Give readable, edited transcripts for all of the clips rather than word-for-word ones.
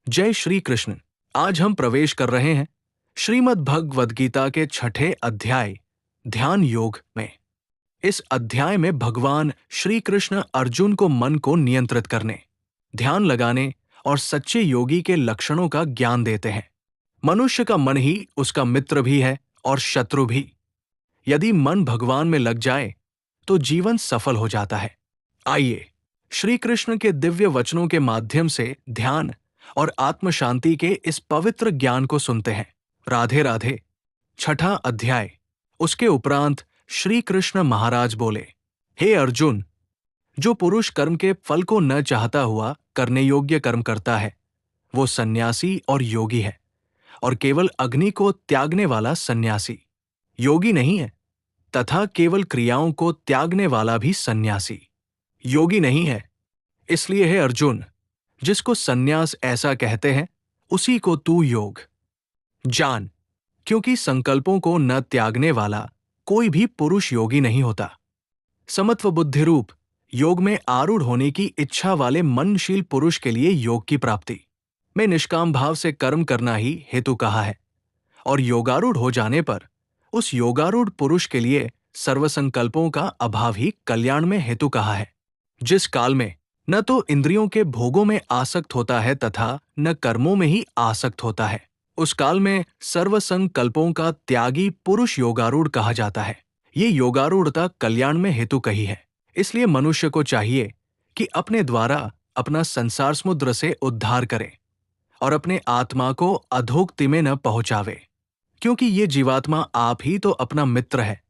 जय श्री कृष्ण। आज हम प्रवेश कर रहे हैं श्रीमद् भगवद गीता के छठे अध्याय ध्यान योग में। इस अध्याय में भगवान श्री कृष्ण अर्जुन को मन को नियंत्रित करने, ध्यान लगाने और सच्चे योगी के लक्षणों का ज्ञान देते हैं। मनुष्य का मन ही उसका मित्र भी है और शत्रु भी। यदि मन भगवान में लग जाए तो जीवन सफल हो जाता है। आइए श्री कृष्ण के दिव्य वचनों के माध्यम से ध्यान और आत्म शांति के इस पवित्र ज्ञान को सुनते हैं। राधे राधे। छठा अध्याय। उसके उपरांत श्री कृष्ण महाराज बोले, हे अर्जुन, जो पुरुष कर्म के फल को न चाहता हुआ करने योग्य कर्म करता है, वो सन्यासी और योगी है, और केवल अग्नि को त्यागने वाला सन्यासी योगी नहीं है, तथा केवल क्रियाओं को त्यागने वाला भी सन्यासी योगी नहीं है। इसलिए है अर्जुन, जिसको सन्यास ऐसा कहते हैं, उसी को तू योग जान, क्योंकि संकल्पों को न त्यागने वाला कोई भी पुरुष योगी नहीं होता। समत्व बुद्धि रूप योग में आरूढ़ होने की इच्छा वाले मनशील पुरुष के लिए योग की प्राप्ति में निष्काम भाव से कर्म करना ही हेतु कहा है, और योगारूढ़ हो जाने पर उस योगारूढ़ पुरुष के लिए सर्वसंकल्पों का अभाव ही कल्याण में हेतु कहा है। जिस काल में न तो इंद्रियों के भोगों में आसक्त होता है तथा न कर्मों में ही आसक्त होता है, उस काल में सर्वसंकल्पों का त्यागी पुरुष योगारूढ़ कहा जाता है। ये योगारूढ़ता कल्याण में हेतु कही है। इसलिए मनुष्य को चाहिए कि अपने द्वारा अपना संसार समुद्र से उद्धार करे और अपने आत्मा को अधोगति में न पहुंचावे, क्योंकि ये जीवात्मा आप ही तो अपना मित्र है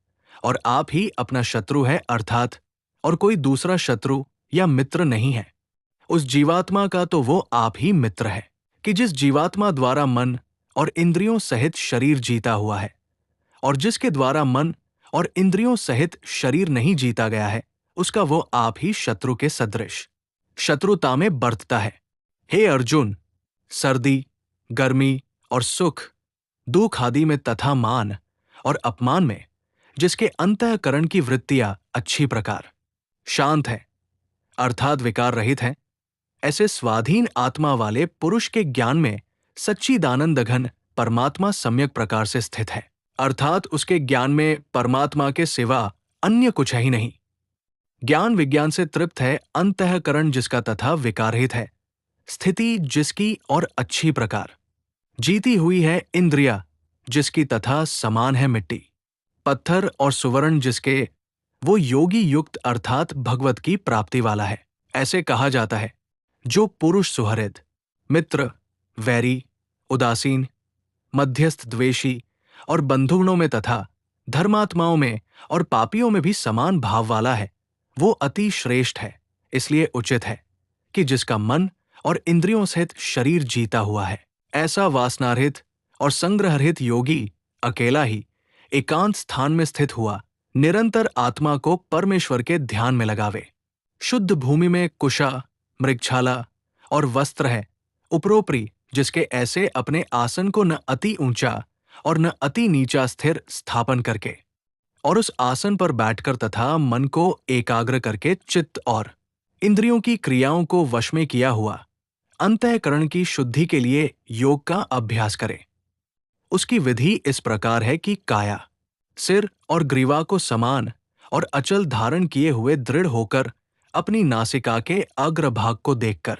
और आप ही अपना शत्रु है, अर्थात और कोई दूसरा शत्रु या मित्र नहीं है। उस जीवात्मा का तो वो आप ही मित्र है कि जिस जीवात्मा द्वारा मन और इंद्रियों सहित शरीर जीता हुआ है, और जिसके द्वारा मन और इंद्रियों सहित शरीर नहीं जीता गया है, उसका वो आप ही शत्रु के सदृश शत्रुता में बरतता है। हे अर्जुन, सर्दी, गर्मी और सुख, दुख आदि में तथा मान और अपमान में जिसके अंतःकरण की वृत्तियां अच्छी प्रकार शांत है, अर्थात विकार रहित है, ऐसे स्वाधीन आत्मा वाले पुरुष के ज्ञान में सच्चिदानंद घन परमात्मा सम्यक प्रकार से स्थित है, अर्थात उसके ज्ञान में परमात्मा के सिवा अन्य कुछ है ही नहीं। ज्ञान विज्ञान से तृप्त है अंतःकरण जिसका तथा विकारहित है, स्थिति जिसकी और अच्छी प्रकार जीती हुई है इंद्रिया जिसकी तथा समान है मिट्टी, पत्थर और सुवर्ण जिसके, वो योगी युक्त अर्थात भगवत की प्राप्ति वाला है। ऐसे कहा जाता है, जो पुरुष सुहृद, मित्र, वैरी, उदासीन, मध्यस्थ, द्वेषी और बंधुगणों में तथा धर्मात्माओं में और पापियों में भी समान भाव वाला है, वो अति श्रेष्ठ है। इसलिए उचित है कि जिसका मन और इंद्रियों सहित शरीर जीता हुआ है, ऐसा वासनारहित और संग्रहरहित योगी अकेला ही एकांत स्थान में स्थित हुआ निरंतर आत्मा को परमेश्वर के ध्यान में लगावे। शुद्ध भूमि में कुशा, मृगछाला और वस्त्र है, उपरोपरि जिसके ऐसे अपने आसन को न अति ऊंचा और न अति नीचा स्थिर स्थापन करके, और उस आसन पर बैठकर तथा मन को एकाग्र करके चित्त और इंद्रियों की क्रियाओं को वश में किया हुआ अंतःकरण की शुद्धि के लिए योग का अभ्यास करे। उसकी विधि इस प्रकार है कि काया, सिर और ग्रीवा को समान और अचल धारण किए हुए दृढ़ होकर अपनी नासिका के अग्रभाग को देखकर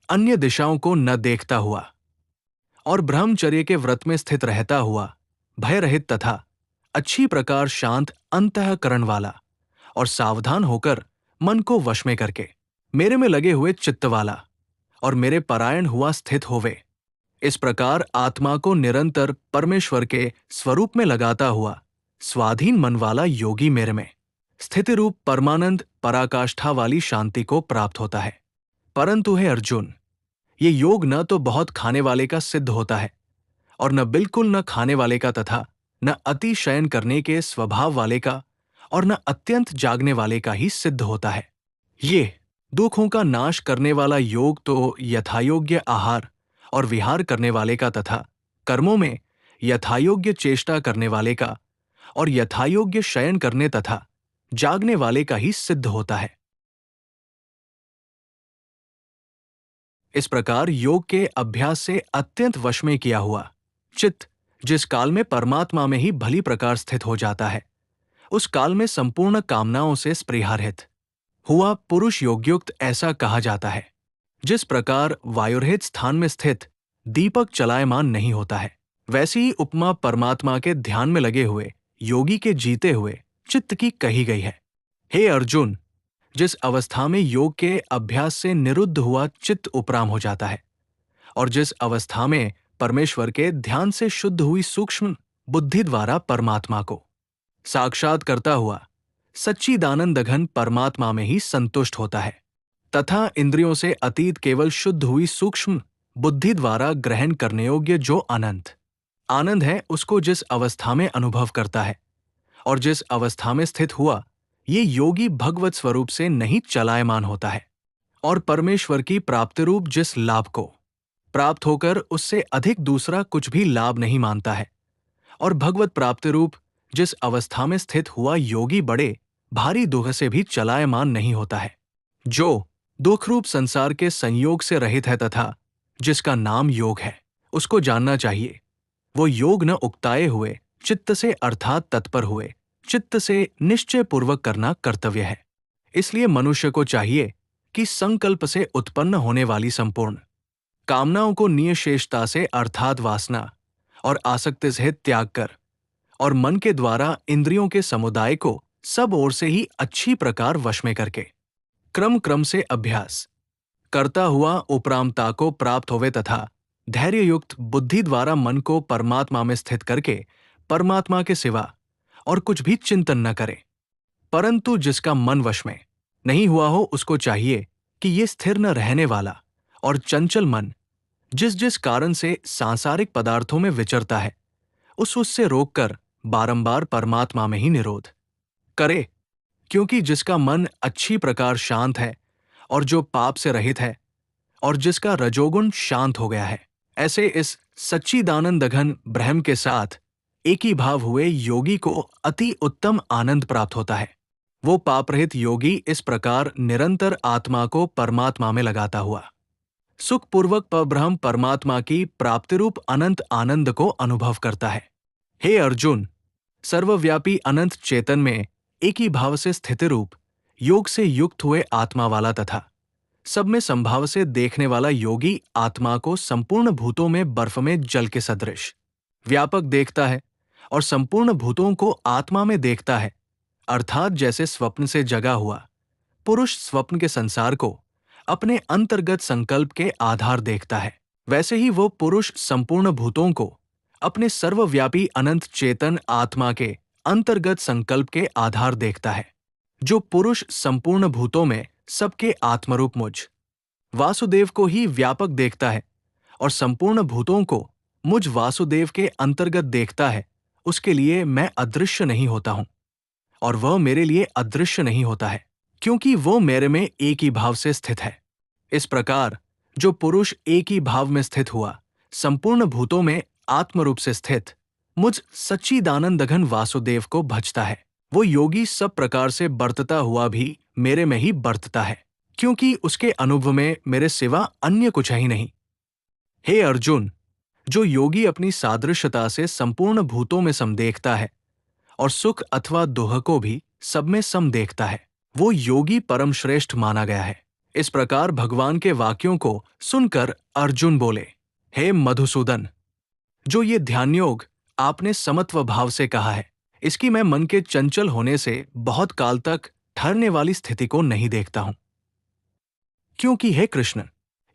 अन्य दिशाओं को न देखता हुआ और ब्रह्मचर्य के व्रत में स्थित रहता हुआ भय रहित तथा अच्छी प्रकार शांत अंतःकरण वाला और सावधान होकर मन को वश में करके मेरे में लगे हुए चित्त वाला और मेरे परायण हुआ स्थित होवे। इस प्रकार आत्मा को निरंतर परमेश्वर के स्वरूप में लगाता हुआ स्वाधीन मन वाला योगी मेरे में स्थिति रूप परमानंद पराकाष्ठा वाली शांति को प्राप्त होता है। परंतु हे अर्जुन, ये योग न तो बहुत खाने वाले का सिद्ध होता है और न बिल्कुल न खाने वाले का तथा न अति शयन करने के स्वभाव वाले का और न अत्यंत जागने वाले का ही सिद्ध होता है। ये दुखों का नाश करने वाला योग तो यथायोग्य आहार और विहार करने वाले का तथा कर्मों में यथायोग्य चेष्टा करने वाले का और यथायोग्य शयन करने तथा जागने वाले का ही सिद्ध होता है। इस प्रकार योग के अभ्यास से अत्यंत वश में किया हुआ चित्त जिस काल में परमात्मा में ही भली प्रकार स्थित हो जाता है, उस काल में संपूर्ण कामनाओं से स्पृहारहित हुआ पुरुष योगयुक्त ऐसा कहा जाता है। जिस प्रकार वायुरहित स्थान में स्थित दीपक चलायमान नहीं होता है, वैसी ही उपमा परमात्मा के ध्यान में लगे हुए योगी के जीते हुए चित्त की कही गई है। हे अर्जुन, जिस अवस्था में योग के अभ्यास से निरुद्ध हुआ चित्त उपराम हो जाता है और जिस अवस्था में परमेश्वर के ध्यान से शुद्ध हुई सूक्ष्म बुद्धि द्वारा परमात्मा को साक्षात करता हुआ सच्चिदानंद घन परमात्मा में ही संतुष्ट होता है तथा इंद्रियों से अतीत केवल शुद्ध हुई सूक्ष्म बुद्धि द्वारा ग्रहण करने योग्य जो अनंत आनंद है, उसको जिस अवस्था में अनुभव करता है और जिस अवस्था में स्थित हुआ ये योगी भगवत स्वरूप से नहीं चलायमान होता है और परमेश्वर की प्राप्ति रूप जिस लाभ को प्राप्त होकर उससे अधिक दूसरा कुछ भी लाभ नहीं मानता है और भगवत प्राप्ति रूप जिस अवस्था में स्थित हुआ योगी बड़े भारी दुख से भी चलायमान नहीं होता है, जो दुख रूप संसार के संयोग से रहित है तथा जिसका नाम योग है, उसको जानना चाहिए। वो योग न उकताए हुए चित्त से अर्थात तत्पर हुए चित्त से निश्चय पूर्वक करना कर्तव्य है। इसलिए मनुष्य को चाहिए कि संकल्प से उत्पन्न होने वाली संपूर्ण कामनाओं को नियशेषता से अर्थात वासना और आसक्ति सहित त्याग कर और मन के द्वारा इंद्रियों के समुदाय को सब ओर से ही अच्छी प्रकार वश में करके क्रम क्रम से अभ्यास करता हुआ उपरामता को प्राप्त होवे तथा धैर्ययुक्त बुद्धि द्वारा मन को परमात्मा में स्थित करके परमात्मा के सिवा और कुछ भी चिंतन न करे। परंतु जिसका मन वश में नहीं हुआ हो, उसको चाहिए कि ये स्थिर न रहने वाला और चंचल मन जिस जिस कारण से सांसारिक पदार्थों में विचरता है, उससे रोककर बारंबार परमात्मा में ही निरोध करे, क्योंकि जिसका मन अच्छी प्रकार शांत है और जो पाप से रहित है और जिसका रजोगुण शांत हो गया है, ऐसे इस सच्चिदानंद घन ब्रह्म के साथ एक ही भाव हुए योगी को अति उत्तम आनंद प्राप्त होता है। वो पाप रहित योगी इस प्रकार निरंतर आत्मा को परमात्मा में लगाता हुआ सुखपूर्वक परब्रह्म परमात्मा की प्राप्ति रूप अनंत आनंद को अनुभव करता है। हे अर्जुन, सर्वव्यापी अनंत चेतन में एक ही भाव से स्थित रूप योग से युक्त हुए आत्मा वाला तथा सब में संभाव से देखने वाला योगी आत्मा को संपूर्ण भूतों में बर्फ में जल के सदृश व्यापक देखता है और संपूर्ण भूतों को आत्मा में देखता है, अर्थात जैसे स्वप्न से जगा हुआ पुरुष स्वप्न के संसार को अपने अंतर्गत संकल्प के आधार देखता है, वैसे ही वो पुरुष संपूर्ण भूतों को अपने सर्वव्यापी अनंत चेतन आत्मा के अंतर्गत संकल्प के आधार देखता है। जो पुरुष संपूर्ण भूतों में सबके आत्मरूप मुझ वासुदेव को ही व्यापक देखता है और संपूर्ण भूतों को मुझ वासुदेव के अंतर्गत देखता है, उसके लिए मैं अदृश्य नहीं होता हूं और वह मेरे लिए अदृश्य नहीं होता है, क्योंकि वो मेरे में एक ही भाव से स्थित है। इस प्रकार जो पुरुष एक ही भाव में स्थित हुआ संपूर्ण भूतों में आत्मरूप से स्थित मुझ सच्चिदानंद घन वासुदेव को भजता है, वो योगी सब प्रकार से बरतता हुआ भी मेरे में ही बरतता है, क्योंकि उसके अनुभव में मेरे सिवा अन्य कुछ ही नहीं। हे अर्जुन, जो योगी अपनी सादृश्यता से संपूर्ण भूतों में सम देखता है और सुख अथवा दुख को भी सब में सम देखता है, वो योगी परम श्रेष्ठ माना गया है। इस प्रकार भगवान के वाक्यों को सुनकर अर्जुन बोले, हे मधुसूदन, जो ये ध्यान योग आपने समत्व भाव से कहा है, इसकी मैं मन के चंचल होने से बहुत काल तक ठहरने वाली स्थिति को नहीं देखता हूं, क्योंकि हे कृष्ण,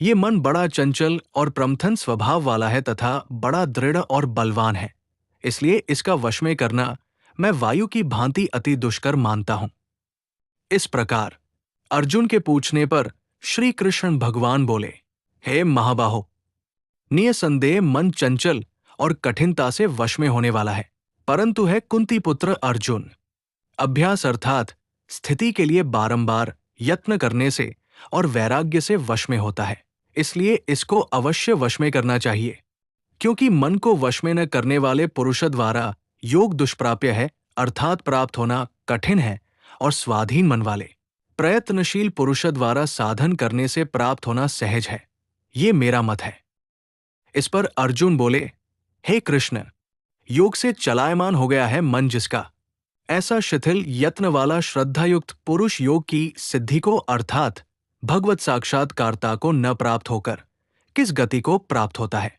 ये मन बड़ा चंचल और प्रमथन स्वभाव वाला है तथा बड़ा दृढ़ और बलवान है, इसलिए इसका वश में करना मैं वायु की भांति अति दुष्कर मानता हूं। इस प्रकार अर्जुन के पूछने पर श्री कृष्ण भगवान बोले, हे महाबाहो, निसंदेह मन चंचल और कठिनता से वश में होने वाला है, परंतु है कुंती पुत्र अर्जुन, अभ्यास अर्थात स्थिति के लिए बारंबार यत्न करने से और वैराग्य से वश में होता है, इसलिए इसको अवश्य वश में करना चाहिए, क्योंकि मन को वश में न करने वाले पुरुष द्वारा योग दुष्प्राप्य है, अर्थात प्राप्त होना कठिन है, और स्वाधीन मन वाले प्रयत्नशील पुरुष द्वारा साधन करने से प्राप्त होना सहज है। ये मेरा मत है। इस पर अर्जुन बोले, हे कृष्ण, योग से चलायमान हो गया है मन जिसका, ऐसा शिथिल यत्न वाला श्रद्धायुक्त पुरुष योग की सिद्धि को अर्थात भगवत साक्षात्कारता को न प्राप्त होकर किस गति को प्राप्त होता है?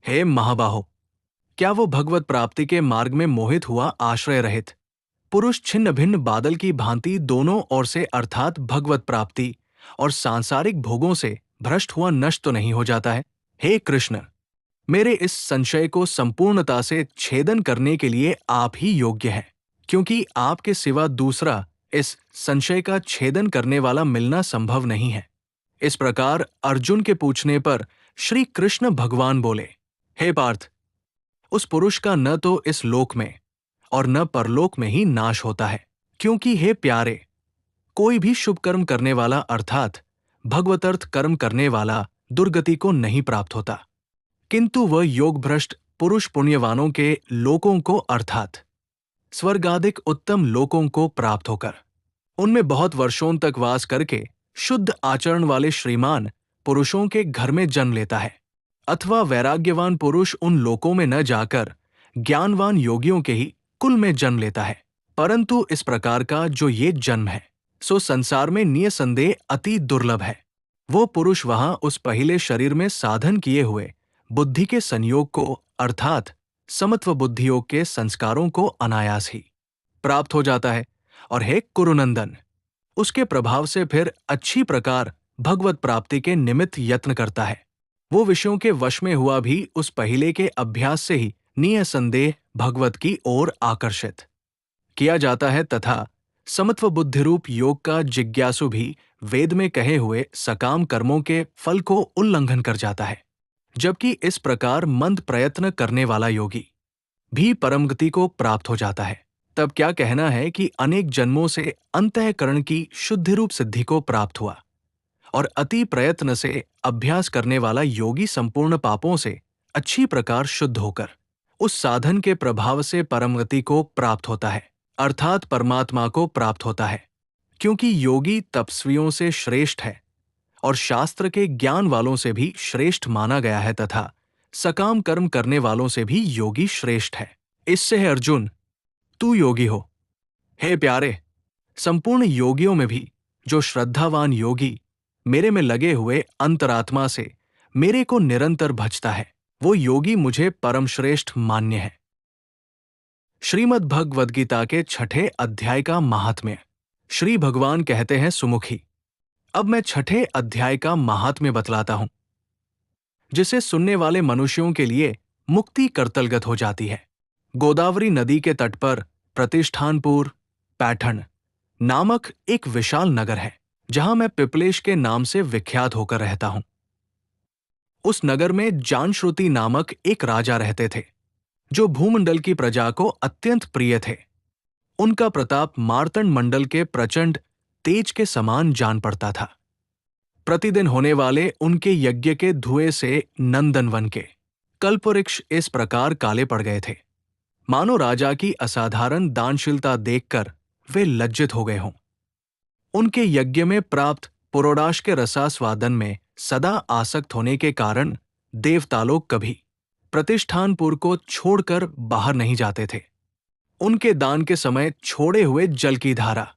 हे महाबाहो, क्या वो भगवत प्राप्ति के मार्ग में मोहित हुआ आश्रय रहित पुरुष छिन्न भिन्न बादल की भांति दोनों ओर से अर्थात भगवत प्राप्ति और सांसारिक भोगों से भ्रष्ट हुआ नष्ट तो नहीं हो जाता है? हे कृष्ण, मेरे इस संशय को संपूर्णता से छेदन करने के लिए आप ही योग्य हैं, क्योंकि आपके सिवा दूसरा इस संशय का छेदन करने वाला मिलना संभव नहीं है। इस प्रकार अर्जुन के पूछने पर श्री कृष्ण भगवान बोले, हे पार्थ, उस पुरुष का न तो इस लोक में और न परलोक में ही नाश होता है, क्योंकि हे प्यारे, कोई भी शुभ कर्म करने वाला अर्थात भगवतर्थ कर्म करने वाला दुर्गति को नहीं प्राप्त होता, किंतु वह योग भ्रष्ट पुरुष पुण्यवानों के लोकों को अर्थात स्वर्गादिक उत्तम लोकों को प्राप्त होकर उनमें बहुत वर्षों तक वास करके शुद्ध आचरण वाले श्रीमान पुरुषों के घर में जन्म लेता है, अथवा वैराग्यवान पुरुष उन लोकों में न जाकर ज्ञानवान योगियों के ही कुल में जन्म लेता है। परंतु इस प्रकार का जो ये जन्म है सो संसार में निसंदेह अति दुर्लभ है। वो पुरुष वहां उस पहले शरीर में साधन किए हुए बुद्धि के संयोग को अर्थात समत्व बुद्धि योग के संस्कारों को अनायास ही प्राप्त हो जाता है, और हे कुरुनंदन, उसके प्रभाव से फिर अच्छी प्रकार भगवत प्राप्ति के निमित्त यत्न करता है। वो विषयों के वश में हुआ भी उस पहले के अभ्यास से ही निसंदेह भगवत की ओर आकर्षित किया जाता है, तथा समत्व बुद्धि रूप योग का जिज्ञासु भी वेद में कहे हुए सकाम कर्मों के फल को उल्लंघन कर जाता है। जबकि इस प्रकार मंद प्रयत्न करने वाला योगी भी परमगति को प्राप्त हो जाता है। तब क्या कहना है कि अनेक जन्मों से अंतःकरण की शुद्धि रूप सिद्धि को प्राप्त हुआ, और अति प्रयत्न से अभ्यास करने वाला योगी संपूर्ण पापों से अच्छी प्रकार शुद्ध होकर उस साधन के प्रभाव से परमगति को प्राप्त होता है, अर्थात परमात्मा को प्राप्त होता है। क्योंकि योगी तपस्वियों से श्रेष्ठ है और शास्त्र के ज्ञान वालों से भी श्रेष्ठ माना गया है, तथा सकाम कर्म करने वालों से भी योगी श्रेष्ठ है। इससे है अर्जुन, तू योगी हो। हे प्यारे, संपूर्ण योगियों में भी जो श्रद्धावान योगी मेरे में लगे हुए अंतरात्मा से मेरे को निरंतर भजता है, वो योगी मुझे परम श्रेष्ठ मान्य है। श्रीमद् भगवद गीता के 6ठे अध्याय का महात्म्य। श्री भगवान कहते हैं, सुमुखी, अब मैं 6ठे अध्याय का महात्म्य बतलाता हूं, जिसे सुनने वाले मनुष्यों के लिए मुक्ति करतलगत हो जाती है। गोदावरी नदी के तट पर प्रतिष्ठानपुर पैठण नामक एक विशाल नगर है, जहां मैं पिपलेश के नाम से विख्यात होकर रहता हूं। उस नगर में जानश्रुति नामक एक राजा रहते थे, जो भूमंडल की प्रजा को अत्यंत प्रिय थे। उनका प्रताप मार्तंड मंडल के प्रचंड तेज के समान जान पड़ता था। प्रतिदिन होने वाले उनके यज्ञ के धुएं से नंदनवन के कल्पवृक्ष इस प्रकार काले पड़ गए थे, मानो राजा की असाधारण दानशीलता देखकर वे लज्जित हो गए हों। उनके यज्ञ में प्राप्त पुरोडाश के रसास्वादन में सदा आसक्त होने के कारण देवतालोक कभी प्रतिष्ठानपुर को छोड़कर बाहर नहीं जाते थे। उनके दान के समय छोड़े हुए जल की धारा,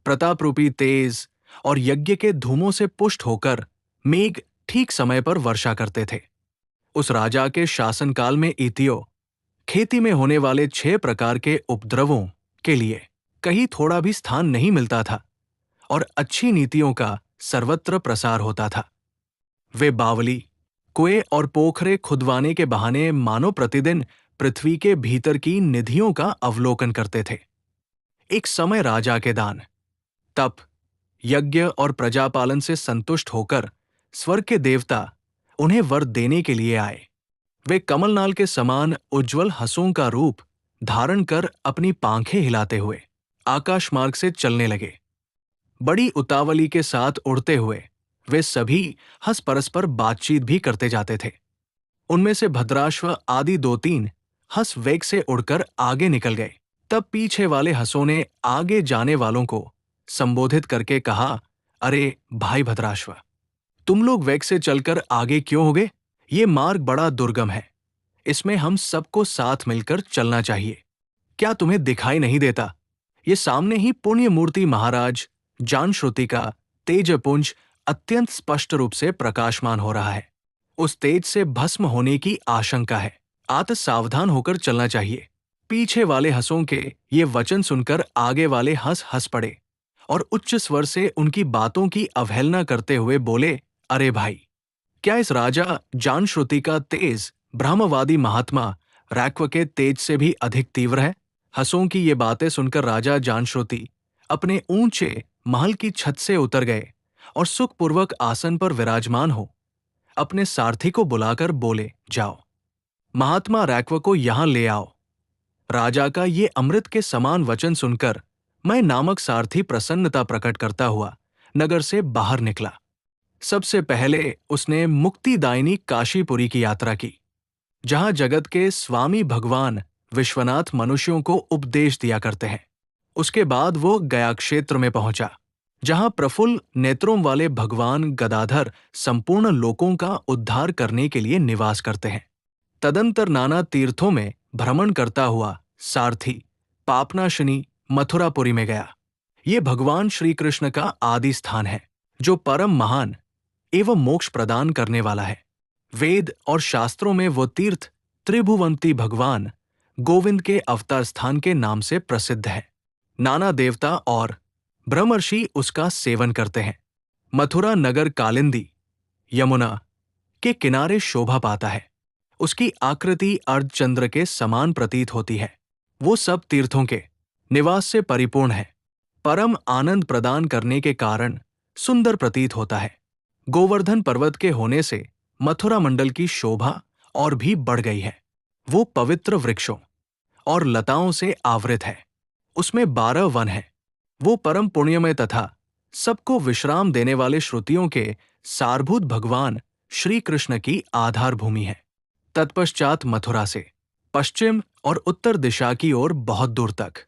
प्रताप रूपी तेज और यज्ञ के धूमों से पुष्ट होकर मेघ ठीक समय पर वर्षा करते थे। उस राजा के शासनकाल में इतियो खेती में होने वाले 6 प्रकार के उपद्रवों के लिए कहीं थोड़ा भी स्थान नहीं मिलता था, और अच्छी नीतियों का सर्वत्र प्रसार होता था। वे बावली, कुएं और पोखरे खुदवाने के बहाने मानो प्रतिदिन पृथ्वी के भीतर की निधियों का अवलोकन करते थे। एक समय राजा के दान, तप, यज्ञ और प्रजापालन से संतुष्ट होकर स्वर्ग के देवता उन्हें वर देने के लिए आए। वे कमलनाल के समान उज्ज्वल हंसों का रूप धारण कर अपनी पांखें हिलाते हुए आकाश मार्ग से चलने लगे। बड़ी उतावली के साथ उड़ते हुए वे सभी हंस परस्पर बातचीत भी करते जाते थे। उनमें से भद्राश्व आदि 2-3 हंस वेग से उड़कर आगे निकल गए। तब पीछे वाले हंसों ने आगे जाने वालों को संबोधित करके कहा, अरे भाई भद्राश्व, तुम लोग वेग से चलकर आगे क्यों हो गए? ये मार्ग बड़ा दुर्गम है। इसमें हम सबको साथ मिलकर चलना चाहिए। क्या तुम्हें दिखाई नहीं देता? ये सामने ही पुण्य मूर्ति महाराज जानश्रुति का तेजपुंज अत्यंत स्पष्ट रूप से प्रकाशमान हो रहा है। उस तेज से भस्म होने की आशंका है। अतः सावधान होकर चलना चाहिए। पीछे वाले हंसों के ये वचन सुनकर आगे वाले हंस हंस पड़े और उच्च स्वर से उनकी बातों की अवहेलना करते हुए बोले, अरे भाई, क्या इस राजा जानश्रुति का तेज ब्रह्मवादी महात्मा रैक्व के तेज से भी अधिक तीव्र है? हंसों की ये बातें सुनकर राजा जानश्रुति अपने ऊंचे महल की छत से उतर गए और सुखपूर्वक आसन पर विराजमान हो अपने सारथी को बुलाकर बोले, जाओ, महात्मा रैक्व को यहां ले आओ। राजा का ये अमृत के समान वचन सुनकर मैं नामक सारथी प्रसन्नता प्रकट करता हुआ नगर से बाहर निकला। सबसे पहले उसने मुक्तिदायिनी काशीपुरी की यात्रा की, जहां जगत के स्वामी भगवान विश्वनाथ मनुष्यों को उपदेश दिया करते हैं। उसके बाद वो गया क्षेत्र में पहुंचा, जहां प्रफुल्ल नेत्रों वाले भगवान गदाधर संपूर्ण लोकों का उद्धार करने के लिए निवास करते हैं। तदंतर नाना तीर्थों में भ्रमण करता हुआ सारथी पापनाशनी मथुरापुरी में गया। ये भगवान श्री कृष्ण का आदि स्थान है, जो परम महान एवं मोक्ष प्रदान करने वाला है। वेद और शास्त्रों में वो तीर्थ त्रिभुवंती भगवान गोविंद के अवतार स्थान के नाम से प्रसिद्ध है। नाना देवता और ब्रह्मर्षि उसका सेवन करते हैं। मथुरा नगर कालिंदी यमुना के किनारे शोभा पाता है। उसकी आकृति अर्धचंद्र के समान प्रतीत होती है। वो सब तीर्थों के निवास से परिपूर्ण है। परम आनंद प्रदान करने के कारण सुंदर प्रतीत होता है। गोवर्धन पर्वत के होने से मथुरा मंडल की शोभा और भी बढ़ गई है। वो पवित्र वृक्षों और लताओं से आवृत है। उसमें 12 वन हैं। वो परम पुण्यमय तथा सबको विश्राम देने वाले श्रुतियों के सारभूत भगवान श्री कृष्ण की आधार भूमि है। तत्पश्चात मथुरा से पश्चिम और उत्तर दिशा की ओर बहुत दूर तक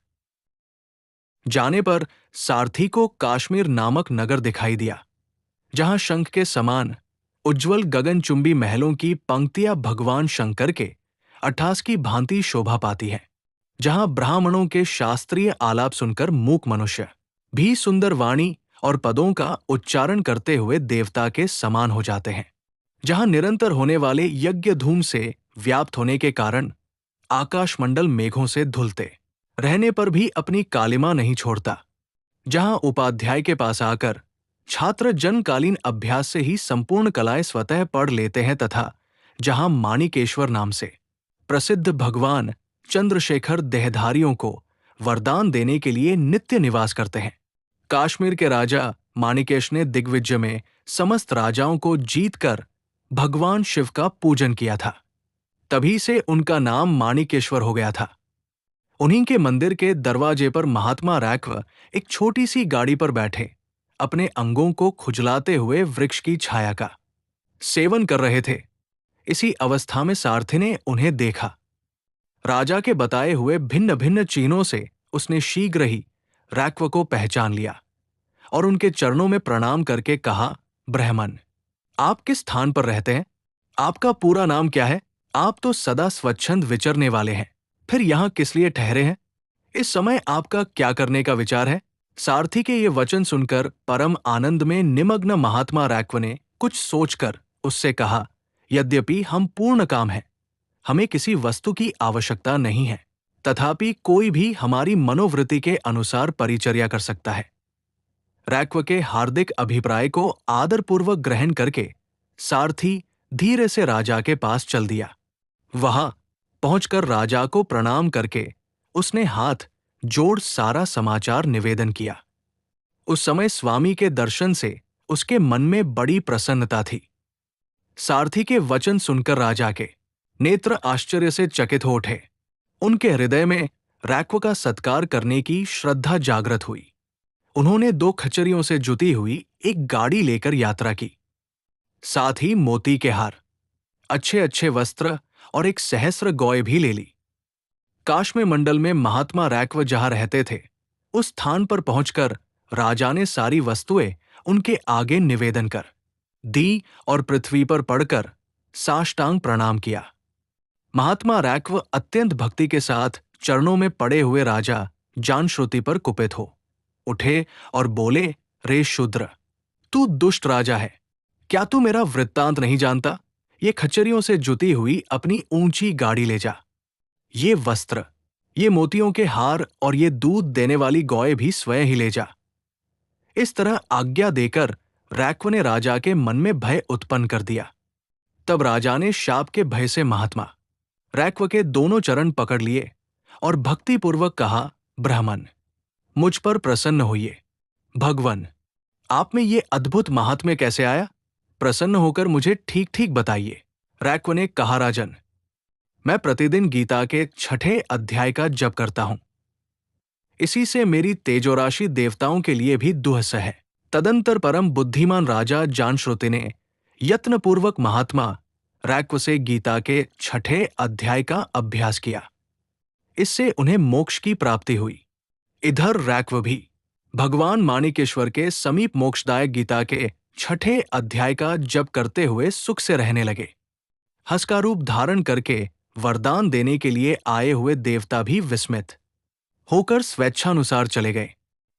जाने पर सारथी को काश्मीर नामक नगर दिखाई दिया, जहां शंख के समान उज्ज्वल गगनचुंबी महलों की पंक्तियां भगवान शंकर के अट्ठास की भांति शोभा पाती है। जहां ब्राह्मणों के शास्त्रीय आलाप सुनकर मूक मनुष्य भी सुंदर वाणी और पदों का उच्चारण करते हुए देवता के समान हो जाते हैं। जहां निरंतर होने वाले यज्ञ धूम से व्याप्त होने के कारण आकाशमंडल मेघों से धुलते रहने पर भी अपनी कालिमा नहीं छोड़ता। जहां उपाध्याय के पास आकर छात्र जनकालीन अभ्यास से ही संपूर्ण कलाएं स्वतः पढ़ लेते हैं तथा जहां माणिकेश्वर नाम से प्रसिद्ध भगवान चंद्रशेखर देहधारियों को वरदान देने के लिए नित्य निवास करते हैं। काश्मीर के राजा माणिकेश ने दिग्विजय में समस्त राजाओं को जीतकर भगवान शिव का पूजन किया था। तभी से उनका नाम माणिकेश्वर हो गया था। उन्हीं के मंदिर के दरवाजे पर महात्मा रैक्व एक छोटी सी गाड़ी पर बैठे अपने अंगों को खुजलाते हुए वृक्ष की छाया का सेवन कर रहे थे। इसी अवस्था में सारथी ने उन्हें देखा। राजा के बताए हुए भिन्न भिन्न चिन्हों से उसने शीघ्र ही रैक्व को पहचान लिया और उनके चरणों में प्रणाम करके कहा, ब्राह्मण, आप किस स्थान पर रहते हैं? आपका पूरा नाम क्या है? आप तो सदा स्वच्छंद विचरने वाले हैं, फिर यहां किस लिए ठहरे हैं? इस समय आपका क्या करने का विचार है? सारथी के ये वचन सुनकर परम आनंद में निमग्न महात्मा रैक्व ने कुछ सोचकर उससे कहा, यद्यपि हम पूर्ण काम हैं, हमें किसी वस्तु की आवश्यकता नहीं है, तथापि कोई भी हमारी मनोवृत्ति के अनुसार परिचर्या कर सकता है। रैक्व के हार्दिक अभिप्राय को आदरपूर्वक ग्रहण करके सारथी धीरे से राजा के पास चल दिया। वहां पहुंचकर राजा को प्रणाम करके उसने हाथ जोड़ सारा समाचार निवेदन किया। उस समय स्वामी के दर्शन से उसके मन में बड़ी प्रसन्नता थी। सारथी के वचन सुनकर राजा के नेत्र आश्चर्य से चकित हो उठे। उनके हृदय में रैक्व का सत्कार करने की श्रद्धा जागृत हुई। उन्होंने 2 खच्चरियों से जुती हुई एक गाड़ी लेकर यात्रा की, साथ ही मोती के हार, अच्छे अच्छे वस्त्र और एक सहस्र गौएं भी ले ली। काश्मीर मंडल में महात्मा रैक्व जहां रहते थे, उस स्थान पर पहुंचकर राजा ने सारी वस्तुएं उनके आगे निवेदन कर दी और पृथ्वी पर पड़कर साष्टांग प्रणाम किया। महात्मा रैक्व अत्यंत भक्ति के साथ चरणों में पड़े हुए राजा जानश्रुति पर कुपित हो उठे और बोले, रे शूद्र, तू दुष्ट राजा है। क्या तू मेरा वृत्तांत नहीं जानता? ये खच्चरियों से जुती हुई अपनी ऊंची गाड़ी ले जा। ये वस्त्र, ये मोतियों के हार और ये दूध देने वाली गौएं भी स्वयं ही ले जा। इस तरह आज्ञा देकर रैक्व ने राजा के मन में भय उत्पन्न कर दिया। तब राजा ने शाप के भय से महात्मा रैक्व के दोनों चरण पकड़ लिए और भक्तिपूर्वक कहा, ब्राह्मण, मुझ पर प्रसन्न होइए। भगवन, आप में ये अद्भुत महात्म्य कैसे आया? प्रसन्न होकर मुझे ठीक ठीक बताइए। रैक्व ने कहा, राजन, मैं प्रतिदिन गीता के 6ठे अध्याय का जप करता हूं। इसी से मेरी तेजोराशि देवताओं के लिए भी दुहस है। तदंतर परम बुद्धिमान राजा जानश्रुति ने यत्नपूर्वक महात्मा रैक्व से गीता के 6ठे अध्याय का अभ्यास किया। इससे उन्हें मोक्ष की प्राप्ति हुई। इधर रैक्व भी भगवान माणिकेश्वर के समीप मोक्षदायक गीता के 6ठे अध्याय का जप करते हुए सुख से रहने लगे। हंस का रूप धारण करके वरदान देने के लिए आए हुए देवता भी विस्मित होकर स्वेच्छानुसार चले गए।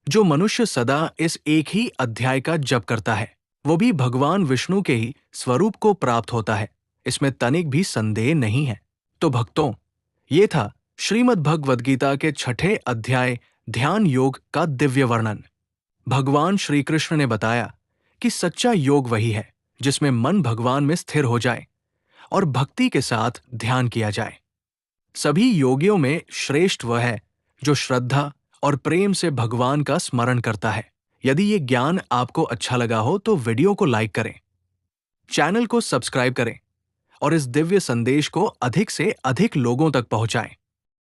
जो मनुष्य सदा इस एक ही अध्याय का जप करता है, वो भी भगवान विष्णु के ही स्वरूप को प्राप्त होता है, इसमें तनिक भी संदेह नहीं है। तो भक्तों, ये था श्रीमद् भगवद गीता के 6ठे अध्याय ध्यान योग का दिव्य वर्णन। भगवान श्री कृष्ण ने बताया कि सच्चा योग वही है जिसमें मन भगवान में स्थिर हो जाए और भक्ति के साथ ध्यान किया जाए। सभी योगियों में श्रेष्ठ वह है जो श्रद्धा और प्रेम से भगवान का स्मरण करता है। यदि ये ज्ञान आपको अच्छा लगा हो तो वीडियो को लाइक करें, चैनल को सब्सक्राइब करें और इस दिव्य संदेश को अधिक से अधिक लोगों तक पहुंचाएं।